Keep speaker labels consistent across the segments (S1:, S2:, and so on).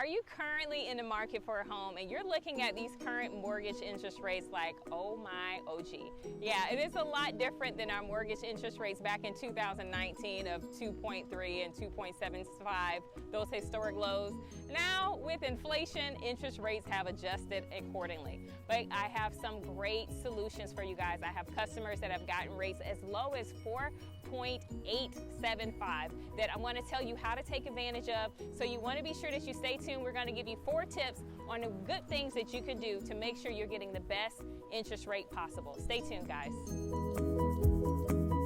S1: Are you currently in the market for a home and you're looking at these current mortgage interest rates like, oh my OG? Yeah, it is a lot different than our mortgage interest rates back in 2019 of 2.3 and 2.75, those historic lows. Now with inflation, interest rates have adjusted accordingly. But I have some great solutions for you guys. I have customers that have gotten rates as low as 4.875 that I want to tell you how to take advantage of. So you want to be sure that you stay tuned. We're going to give you 4 tips on the good things that you can do to make sure you're getting the best interest rate possible. Stay tuned, guys.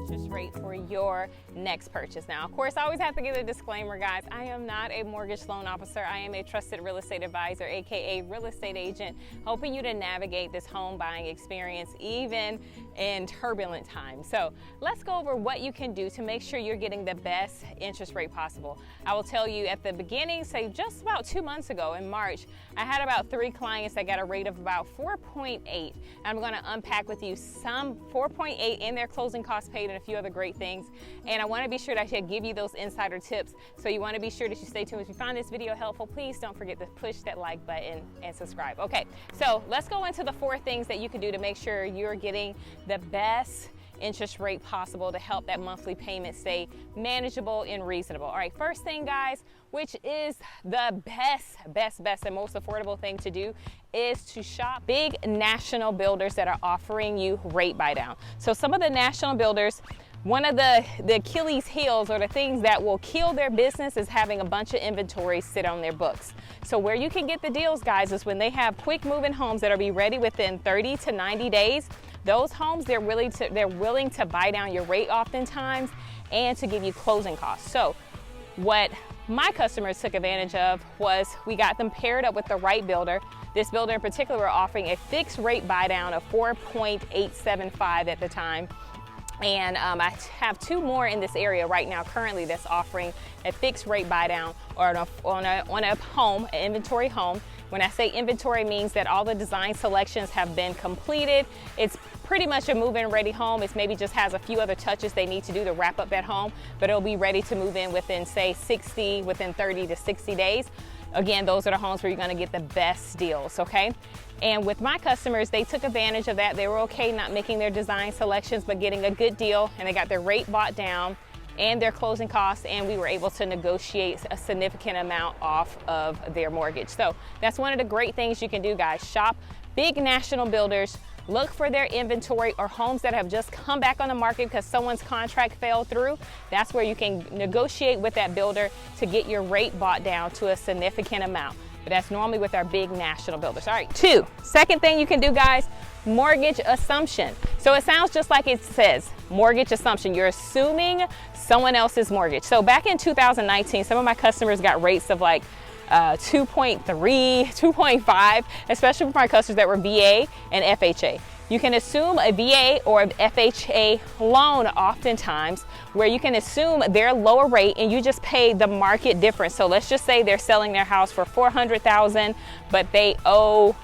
S1: Interest rate for your next purchase. Now, of course, I always have to give a disclaimer, guys. I am not a mortgage loan officer. I am a trusted real estate advisor, aka real estate agent, helping you to navigate this home buying experience even in turbulent times. So let's go over what you can do to make sure you're getting the best interest rate possible. I will tell you at the beginning, say just about 2 months ago in March, I had about 3 clients that got a rate of about 4.8. I'm going to unpack with you some 4.8 in their closing costs paid and a few other great things. And I want to be sure that I should give you those insider tips. So you want to be sure that you stay tuned. If you find this video helpful, please don't forget to push that like button and subscribe. Okay, so let's go into the 4 things that you can do to make sure you're getting the best interest rate possible to help that monthly payment stay manageable and reasonable. All right, first thing, guys, which is the best and most affordable thing to do, is to shop big national builders that are offering you rate buy down. So some of the national builders, one of the Achilles heels or the things that will kill their business is having a bunch of inventory sit on their books. So where you can get the deals, guys, is when they have quick moving homes that will be ready within 30 to 90 days. Those homes, they're willing to buy down your rate oftentimes and to give you closing costs. So what my customers took advantage of was we got them paired up with the right builder. This builder in particular were offering a fixed rate buy down of 4.875 at the time. And I have 2 more in this area right now currently that's offering a fixed rate buy down or on a home, an inventory home. When I say inventory, means that all the design selections have been completed. It's pretty much a move-in ready home. It's maybe just has a few other touches they need to do to wrap up that home, but it'll be ready to move in within, say, within 30 to 60 days. Again, those are the homes where you're going to get the best deals, okay? And with my customers, they took advantage of that. They were okay not making their design selections, but getting a good deal, and they got their rate bought down and their closing costs, and we were able to negotiate a significant amount off of their mortgage. So that's one of the great things you can do, guys. Shop big national builders. Look for their inventory or homes that have just come back on the market because someone's contract fell through. That's where you can negotiate with that builder to get your rate bought down to a significant amount. But that's normally with our big national builders. All right, 2. Second thing you can do, guys, mortgage assumption. So it sounds just like it says, mortgage assumption. You're assuming someone else's mortgage. So back in 2019, some of my customers got rates of like 2.3, 2.5, especially for my customers that were VA and FHA. You can assume a VA or an FHA loan oftentimes where you can assume their lower rate and you just pay the market difference. So let's just say they're selling their house for $400,000, but they owe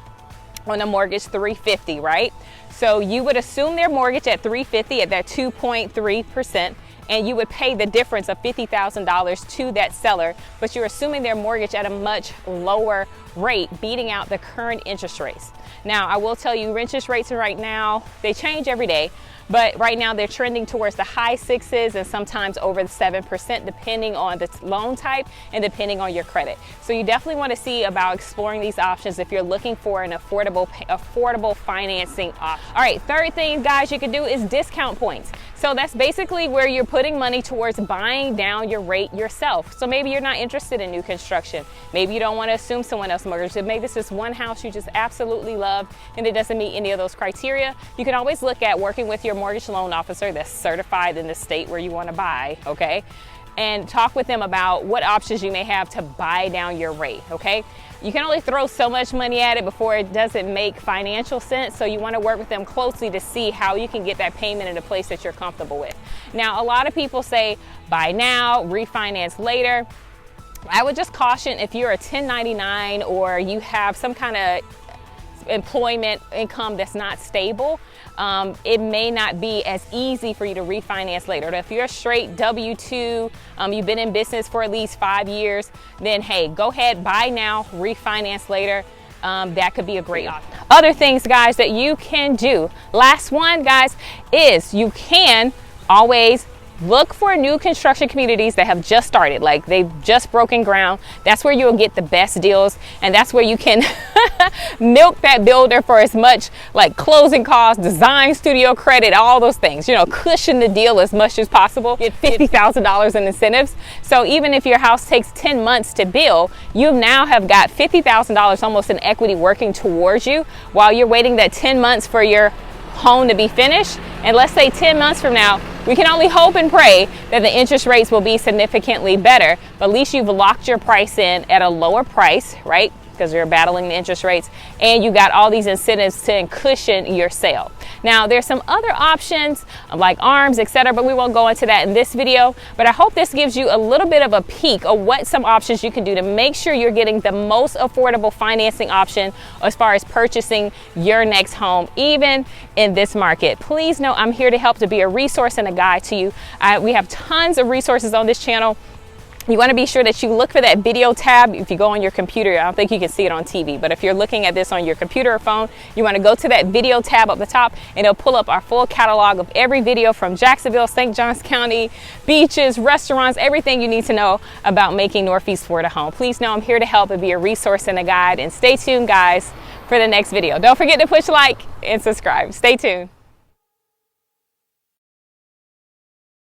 S1: on a mortgage $350, right? So you would assume their mortgage at $350 at that 2.3%. and you would pay the difference of $50,000 to that seller, but you're assuming their mortgage at a much lower rate, beating out the current interest rates. Now, I will tell you, interest rates right now, they change every day, but right now they're trending towards the high 6s and sometimes over the 7%, depending on the loan type and depending on your credit. So you definitely want to see about exploring these options if you're looking for an affordable financing option. All right, third thing, guys, you can do is discount points. So that's basically where you're putting money towards buying down your rate yourself. So maybe you're not interested in new construction. Maybe you don't want to assume someone else's mortgage. Maybe it's just one house you just absolutely love and it doesn't meet any of those criteria. You can always look at working with your mortgage loan officer that's certified in the state where you want to buy, okay? And talk with them about what options you may have to buy down your rate, okay? You can only throw so much money at it before it doesn't make financial sense, so you want to work with them closely to see how you can get that payment in a place that you're comfortable with. Now, a lot of people say buy now, refinance later. I would just caution if you're a 1099 or you have some kind of employment income that's not stable, it may not be as easy for you to refinance later. But if you're a straight W-2, you've been in business for at least 5 years, then hey, go ahead, buy now, refinance later. That could be a great option. Other things, guys, that you can do. Last one, guys, is you can always look for new construction communities that have just started, like they've just broken ground. That's where you'll get the best deals, and that's where you can milk that builder for as much like closing costs, design studio credit, all those things, you know, cushion the deal as much as possible. Get $50,000 in incentives. So even if your house takes 10 months to build, you now have got $50,000 almost in equity working towards you while you're waiting that 10 months for your home to be finished. And let's say 10 months from now, we can only hope and pray that the interest rates will be significantly better, but at least you've locked your price in at a lower price, right? Because you're battling the interest rates, and you got all these incentives to cushion your sale. Now, there's some other options like ARMs, etc., but we won't go into that in this video. But I hope this gives you a little bit of a peek of what some options you can do to make sure you're getting the most affordable financing option as far as purchasing your next home, even in this market. Please know I'm here to help, to be a resource and a guide to you. We have tons of resources on this channel. You want to be sure that you look for that video tab. If you go on your computer, I don't think you can see it on TV, but if you're looking at this on your computer or phone, you want to go to that video tab up the top, and it'll pull up our full catalog of every video from Jacksonville, St. Johns County, beaches, restaurants, everything you need to know about making Northeast Florida home. Please know I'm here to help and be a resource and a guide, and stay tuned, guys, for the next video. Don't forget to push like and subscribe. Stay tuned.